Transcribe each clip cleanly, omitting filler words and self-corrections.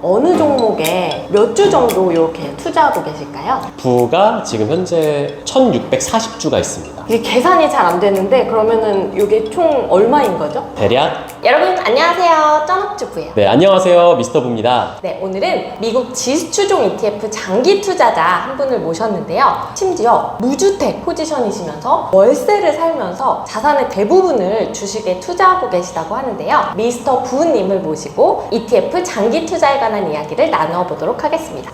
어느 종목에 몇 주 정도 이렇게 투자하고 계실까요? 부가 지금 현재 1640주가 있습니다. 이게 계산이 잘 안 되는데 그러면은 이게 총 얼마인 거죠? 대략. 여러분 안녕하세요. 쩐업주부예요. 네, 안녕하세요. 미스터 부입니다. 네, 오늘은 미국 지수추종 ETF 장기 투자자 한 분을 모셨는데요. 심지어 무주택 포지션이시면서 월세를 살면서 자산의 대부분을 주식에 투자하고 계시다고 하는데요. 미스터 부님을 모시고 ETF 장기 투자에 관한 이야기를 나누어 보도록 하겠습니다.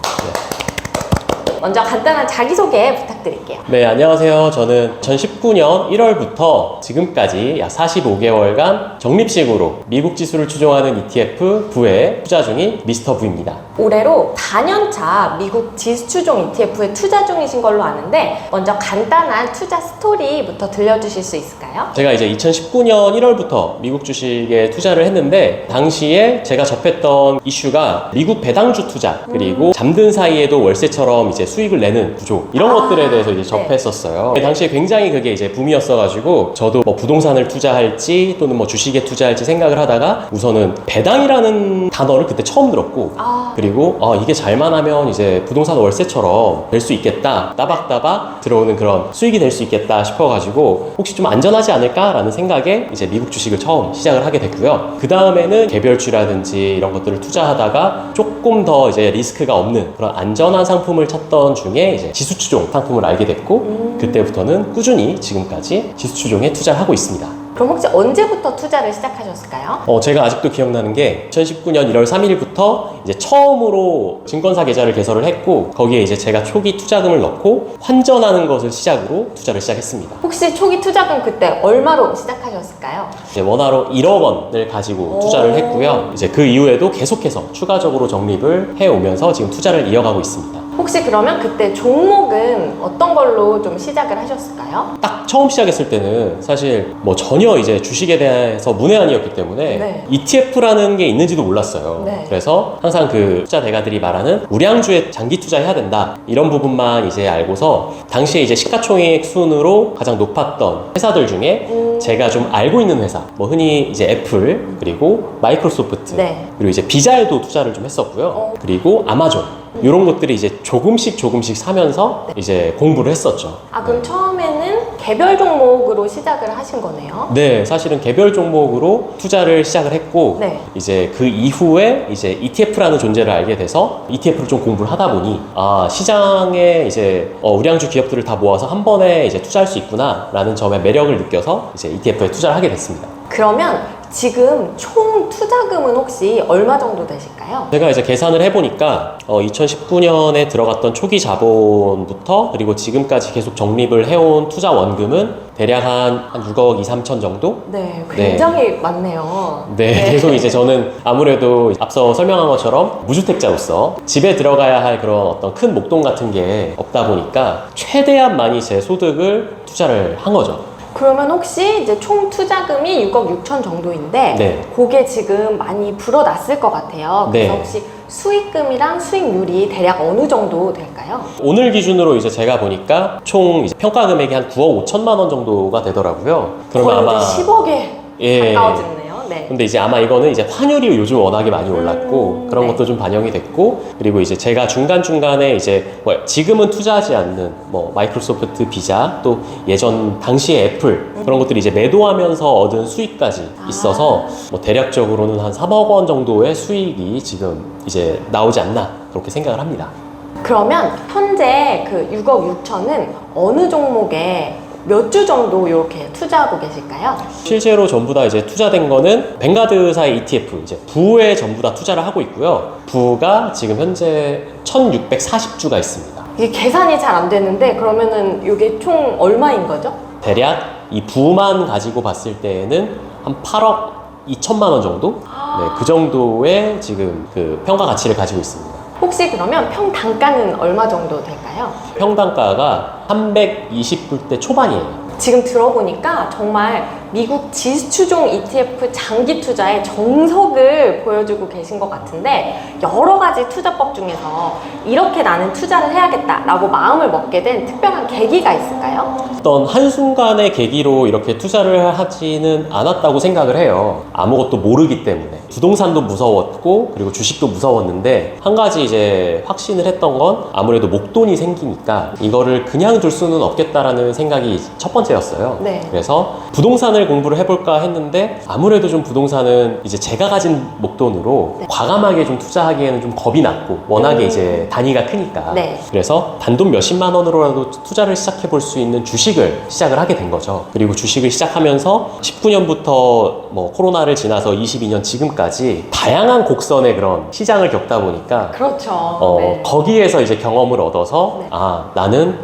먼저 간단한 자기소개 부탁드릴게요. 네, 안녕하세요. 저는 2019년 1월부터 지금까지 약 45개월간 적립식으로 미국 지수를 추종하는 ETF 부에 투자 중인 미스터 부입니다. 올해로 4년차 미국 지수추종 ETF에 투자 중이신 걸로 아는데 먼저 간단한 투자 스토리부터 들려주실 수 있을까요? 제가 이제 2019년 1월부터 미국 주식에 투자를 했는데 당시에 제가 접했던 이슈가 미국 배당주 투자 그리고 잠든 사이에도 월세처럼 이제 수익을 내는 구조 이런 것들에 대해서 이제 접했었어요. 당시에 굉장히 그게 이제 붐이었어가지고 저도 뭐 부동산을 투자할지 또는 뭐 주식에 투자할지 생각을 하다가 우선은 배당이라는 단어를 그때 처음 들었고 그리고 이게 잘만 하면 이제 부동산 월세처럼 될 수 있겠다, 따박따박 들어오는 그런 수익이 될 수 있겠다 싶어가지고 혹시 좀 안전하지 않을까라는 생각에 이제 미국 주식을 처음 시작을 하게 됐고요. 그 다음에는 개별주라든지 이런 것들을 투자하다가 조금 더 이제 리스크가 없는 그런 안전한 상품을 찾던 중에 이제 지수추종 상품을 알게 됐고 그때부터는 꾸준히 지금까지 지수추종에 투자를 하고 있습니다. 그럼 혹시 언제부터 투자를 시작하셨을까요? 제가 아직도 기억나는 게 2019년 1월 3일부터 이제 처음으로 증권사 계좌를 개설을 했고 거기에 이제 제가 초기 투자금을 넣고 환전하는 것을 시작으로 투자를 시작했습니다. 혹시 초기 투자금 그때 얼마로 시작하셨을까요? 이제 원화로 1억 원을 가지고 투자를 했고요. 이제 그 이후에도 계속해서 추가적으로 적립을 해오면서 지금 투자를 이어가고 있습니다. 혹시 그러면 그때 종목은 어떤 걸로 좀 시작을 하셨을까요? 딱 처음 시작했을 때는 사실 뭐 전혀 이제 주식에 대해서 문외한이었기 때문에 네. ETF라는 게 있는지도 몰랐어요. 네. 그래서 항상 그 투자 대가들이 말하는 우량주에 장기 투자해야 된다 이런 부분만 이제 알고서 당시에 이제 시가총액 순으로 가장 높았던 회사들 중에 제가 좀 알고 있는 회사 뭐 흔히 이제 애플 그리고 마이크로소프트 네. 그리고 이제 비자에도 투자를 좀 했었고요. 그리고 아마존 이런 것들이 이제 조금씩 사면서 이제 공부를 했었죠. 그럼 처음에는 개별 종목으로 시작을 하신 거네요? 네, 사실은 개별 종목으로 투자를 시작을 했고 네. 이제 그 이후에 이제 ETF라는 존재를 알게 돼서 ETF를 좀 공부를 하다 보니 시장에 이제 우량주 기업들을 다 모아서 한 번에 이제 투자할 수 있구나라는 점에 매력을 느껴서 이제 ETF에 투자를 하게 됐습니다. 그러면 지금 총 투자금은 혹시 얼마 정도 되실까요? 제가 이제 계산을 해보니까 2019년에 들어갔던 초기 자본부터 그리고 지금까지 계속 적립을 해온 투자 원금은 대략 한 6억 2, 3천 정도? 네, 굉장히 많네요. 네, 계속 이제 저는 아무래도 앞서 설명한 것처럼 무주택자로서 집에 들어가야 할 그런 어떤 큰 목돈 같은 게 없다 보니까 최대한 많이 제 소득을 투자를 한 거죠. 그러면 혹시 이제 총 투자금이 6억 6천 정도인데 네. 그게 지금 많이 불어났을 것 같아요. 그래서 네. 혹시 수익금이랑 수익률이 대략 어느 정도 될까요? 오늘 기준으로 이제 제가 보니까 총 이제 평가 금액이 한 9억 5천만 원 정도가 되더라고요. 거의 그러면 아마 10억에 가까워지네요. 네. 근데 이제 아마 이거는 이제 환율이 요즘 워낙에 많이 올랐고 그런 네. 것도 좀 반영이 됐고 그리고 이제 제가 중간중간에 이제 뭐 지금은 투자하지 않는 뭐 마이크로소프트 비자 또 예전 당시에 애플 그런 것들이 이제 매도하면서 얻은 수익까지 있어서 뭐 대략적으로는 한 3억 원 정도의 수익이 지금 이제 나오지 않나 그렇게 생각을 합니다. 그러면 현재 그 6억 6천은 어느 종목에 몇 주 정도 이렇게 투자하고 계실까요? 실제로 전부 다 이제 투자된 거는 뱅가드사의 ETF 이제 부에 전부 다 투자를 하고 있고요. 부가 지금 현재 1640주가 있습니다. 이게 계산이 잘 안 되는데 그러면은 이게 총 얼마인 거죠? 대략 이 부만 가지고 봤을 때에는 한 8억 2천만 원 정도? 네, 그 정도의 지금 그 평가 가치를 가지고 있습니다. 혹시 그러면 평단가는 얼마 정도 될까요? 평단가가 320불대 초반이에요. 지금 들어보니까 정말 미국 지수추종 ETF 장기 투자의 정석을 보여주고 계신 것 같은데 여러 가지 투자법 중에서 이렇게 나는 투자를 해야겠다라고 마음을 먹게 된 특별한 계기가 있을까요? 어떤 한순간의 계기로 이렇게 투자를 하지는 않았다고 생각을 해요. 아무것도 모르기 때문에. 부동산도 무서웠고 그리고 주식도 무서웠는데 한 가지 이제 확신을 했던 건 아무래도 목돈이 생기니까 이거를 그냥 둘 수는 없겠다라는 생각이 첫 번째였어요. 네. 그래서 부동산을 공부를 해볼까 했는데 아무래도 좀 부동산은 이제 제가 가진 목돈으로 네. 과감하게 좀 투자하기에는 좀 겁이 났고 워낙에 이제 단위가 크니까. 네. 그래서 단돈 몇십만 원으로라도 투자를 시작해 볼 수 있는 주식을 시작을 하게 된 거죠. 그리고 주식을 시작하면서 19년부터 뭐 코로나를 지나서 22년 지금까지 다양한 곡선의 그런 시장을 겪다 보니까 그렇죠. 네. 거기에서 이제 경험을 얻어서 네. 아, 나는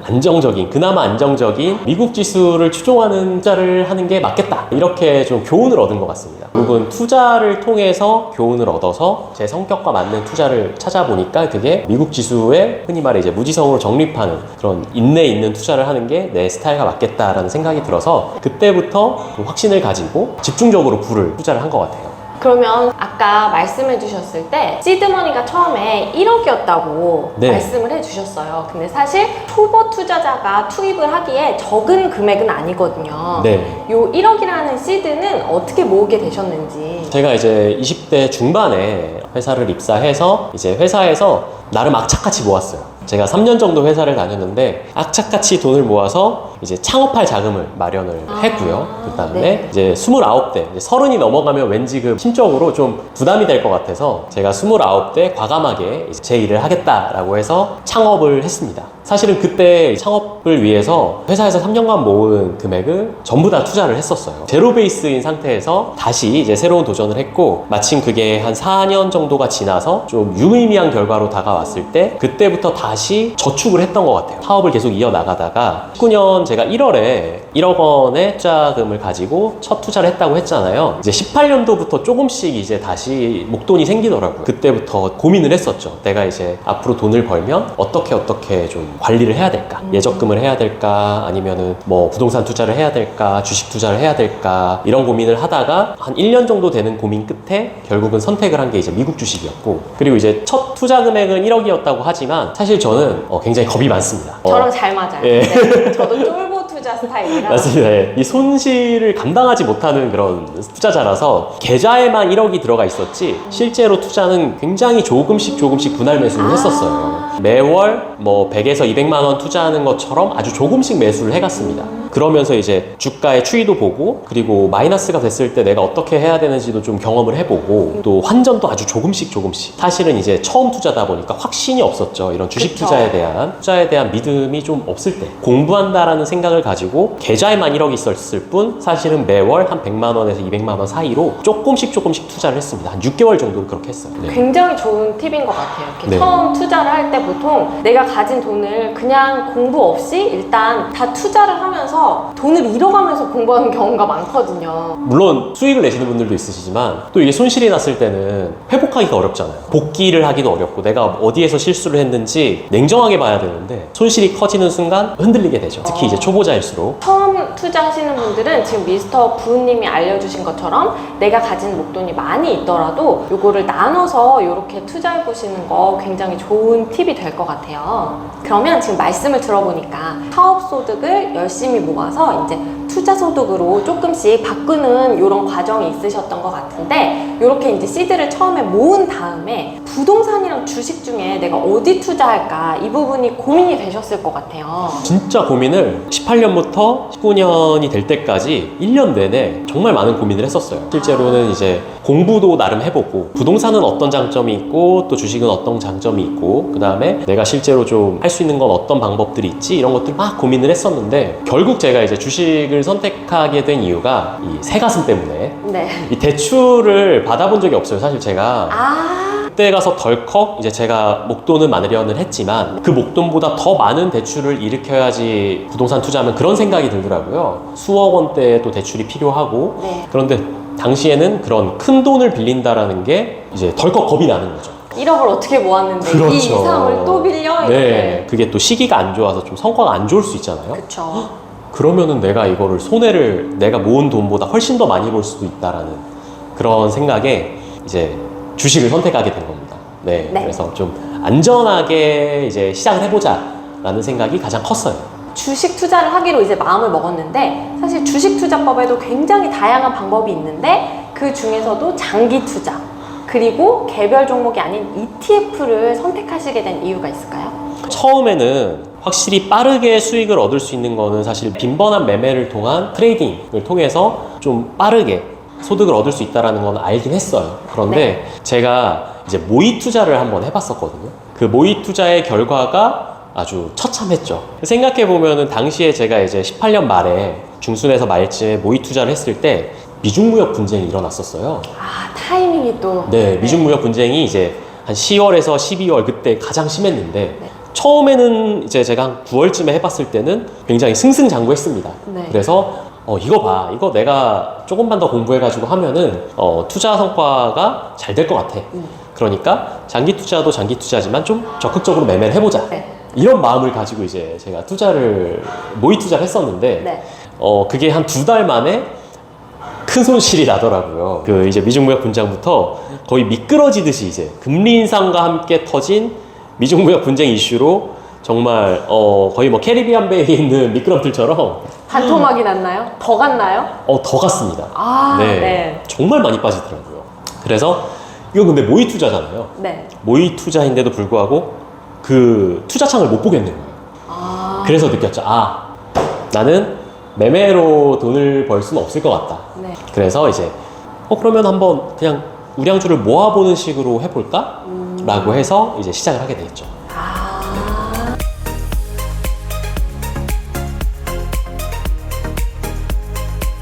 그나마 안정적인 미국 지수를 추종하는 투자를 하는 게 맞겠다. 이렇게 좀 교훈을 얻은 것 같습니다. 결국은 투자를 통해서 교훈을 얻어서 제 성격과 맞는 투자를 찾아보니까 그게 미국 지수에 흔히 말해 이제 무지성으로 정립하는 그런 인내 있는 투자를 하는 게 내 스타일과 맞겠다라는 생각이 들어서 그때부터 좀 확신을 가지고 집중적으로 투자를 한 것 같아요. 그러면 아까 말씀해 주셨을 때 시드머니가 처음에 1억이었다고 네. 말씀을 해 주셨어요. 근데 사실 초보 투자자가 투입을 하기에 적은 금액은 아니거든요. 네. 요 1억이라는 시드는 어떻게 모으게 되셨는지. 제가 이제 20대 중반에 회사를 입사해서 이제 회사에서 나름 악착같이 모았어요. 제가 3년 정도 회사를 다녔는데 악착같이 돈을 모아서 이제 창업할 자금을 마련을 했고요. 그 다음에 네. 이제 29대, 이제 30이 넘어가면 왠지 그 심적으로 좀 부담이 될 것 같아서 제가 29대 과감하게 이제 제 일을 하겠다라고 해서 창업을 했습니다. 사실은 그때 창업을 위해서 회사에서 3년간 모은 금액을 전부 다 투자를 했었어요. 제로 베이스인 상태에서 다시 이제 새로운 도전을 했고 마침 그게 한 4년 정도가 지나서 좀 유의미한 결과로 다가왔을 때 그때부터 다시 저축을 했던 것 같아요. 사업을 계속 이어나가다가 19년 제가 1월에 1억 원의 투자금을 가지고 첫 투자를 했다고 했잖아요. 이제 18년도부터 조금씩 이제 다시 목돈이 생기더라고요. 그때부터 고민을 했었죠. 내가 이제 앞으로 돈을 벌면 어떻게 좀 관리를 해야 될까? 예적금을 해야 될까? 아니면은 뭐 부동산 투자를 해야 될까? 주식 투자를 해야 될까? 이런 고민을 하다가 한 1년 정도 되는 고민 끝에 결국은 선택을 한 게 이제 미국 주식이었고 그리고 이제 첫 투자 금액은 1억이었다고 하지만 사실 저는 굉장히 겁이 많습니다. 저랑 잘 맞아요. 예. 네. 저도 쫄보 투자 스타일이라. 맞습니다. 예. 이 손실을 감당하지 못하는 그런 투자자라서 계좌에만 1억이 들어가 있었지 실제로 투자는 굉장히 조금씩 분할 매수를 했었어요. 매월 뭐 100에서 200만 원 투자하는 것처럼 아주 조금씩 매수를 해갔습니다. 그러면서 이제 주가의 추이도 보고 그리고 마이너스가 됐을 때 내가 어떻게 해야 되는지도 좀 경험을 해보고 또 환전도 아주 조금씩 사실은 이제 처음 투자다 보니까 확신이 없었죠. 이런 주식 그쵸. 투자에 대한 믿음이 좀 없을 때 공부한다라는 생각을 가지고 계좌에만 1억이 있었을 뿐 사실은 매월 한 100만 원에서 200만 원 사이로 조금씩 투자를 했습니다. 한 6개월 정도를 그렇게 했어요. 네. 굉장히 좋은 팁인 것 같아요. 이렇게 네. 처음 투자를 할 때 보통 내가 가진 돈을 그냥 공부 없이 일단 다 투자를 하면서 돈을 잃어가면서 공부하는 경우가 많거든요. 물론 수익을 내시는 분들도 있으시지만 또 이게 손실이 났을 때는 회복하기가 어렵잖아요. 복귀를 하기도 어렵고 내가 어디에서 실수를 했는지 냉정하게 봐야 되는데 손실이 커지는 순간 흔들리게 되죠. 특히 이제 초보자일수록. 처음 투자하시는 분들은 지금 미스터 부우님이 알려주신 것처럼 내가 가진 목돈이 많이 있더라도 요거를 나눠서 이렇게 투자해 보시는 거 굉장히 좋은 팁이 될 것 같아요. 그러면 지금 말씀을 들어보니까 사업소득을 열심히 모아서 이제 투자소득으로 조금씩 바꾸는 이런 과정이 있으셨던 것 같은데 이렇게 이제 시드를 처음에 모은 다음에 부동산이랑 주식 중에 내가 어디 투자할까 이 부분이 고민이 되셨을 것 같아요. 진짜 고민을 18년부터 19년이 될 때까지 1년 내내 정말 많은 고민을 했었어요. 실제로는 이제 공부도 나름 해보고 부동산은 어떤 장점이 있고 또 주식은 어떤 장점이 있고 그 다음에 내가 실제로 좀 할 수 있는 건 어떤 방법들이 있지 이런 것들 막 고민을 했었는데 결국 제가 이제 주식을 선택하게 된 이유가 이 새가슴 때문에 네. 이 대출을 받아본 적이 없어요. 사실 제가 그때 가서 덜컥 이제 제가 목돈을 마련을 했지만 그 목돈보다 더 많은 대출을 일으켜야지 부동산 투자하면 그런 생각이 들더라고요. 수억 원대의 또 대출이 필요하고 네. 그런데 당시에는 그런 큰 돈을 빌린다라는 게 이제 덜컥 겁이 나는 거죠. 1억을 어떻게 모았는데 그렇죠. 이 이상을 또 빌려? 네, 그게 또 시기가 안 좋아서 좀 성과가 안 좋을 수 있잖아요. 그렇죠. 그러면은 내가 이거를 손해를 내가 모은 돈보다 훨씬 더 많이 볼 수도 있다라는 그런 생각에 이제 주식을 선택하게 된 겁니다. 네. 네. 그래서 좀 안전하게 이제 시작을 해보자라는 생각이 가장 컸어요. 주식 투자를 하기로 이제 마음을 먹었는데 사실 주식 투자법에도 굉장히 다양한 방법이 있는데 그 중에서도 장기 투자 그리고 개별 종목이 아닌 ETF를 선택하시게 된 이유가 있을까요? 처음에는 확실히 빠르게 수익을 얻을 수 있는 거는 사실 빈번한 매매를 통한 트레이딩을 통해서 좀 빠르게 소득을 얻을 수 있다는 건 알긴 했어요. 그런데 제가 이제 모의 투자를 한번 해봤었거든요. 그 모의 투자의 결과가 아주 처참했죠. 생각해보면은 당시에 제가 이제 18년 말에 중순에서 말쯤에 모의 투자를 했을 때 미중무역 분쟁이 일어났었어요. 아, 타이밍이 또. 네, 미중무역 분쟁이 이제 한 10월에서 12월 그때 가장 심했는데 네. 처음에는 이제 제가 한 9월쯤에 해봤을 때는 굉장히 승승장구했습니다. 네. 그래서 이거 봐, 이거 내가 조금만 더 공부해가지고 하면은 투자 성과가 잘 될 것 같아. 그러니까 장기 투자도 장기 투자지만 좀 적극적으로 매매를 해보자. 네. 이런 마음을 가지고 이제 제가 모의 투자를 했었는데 네. 그게 한 2달 만에 큰 손실이 나더라고요. 그 이제 미중무역 분쟁부터 거의 미끄러지듯이 이제 금리 인상과 함께 터진 미중무역 분쟁 이슈로 정말 거의 뭐 캐리비안 베이에 있는 미끄럼틀처럼 반토막이 났나요? 더 갔나요? 더 갔습니다. 아, 네. 정말 많이 빠지더라고요. 그래서 이거 근데 모의 투자잖아요. 네. 모의 투자인데도 불구하고 그 투자창을 못 보겠는 거예요. 아, 그래서 느꼈죠. 나는 매매로 돈을 벌 수는 없을 것 같다. 네. 그래서 이제 그러면 한번 그냥 우량주를 모아보는 식으로 해볼까? 라고 해서 이제 시작을 하게 됐죠.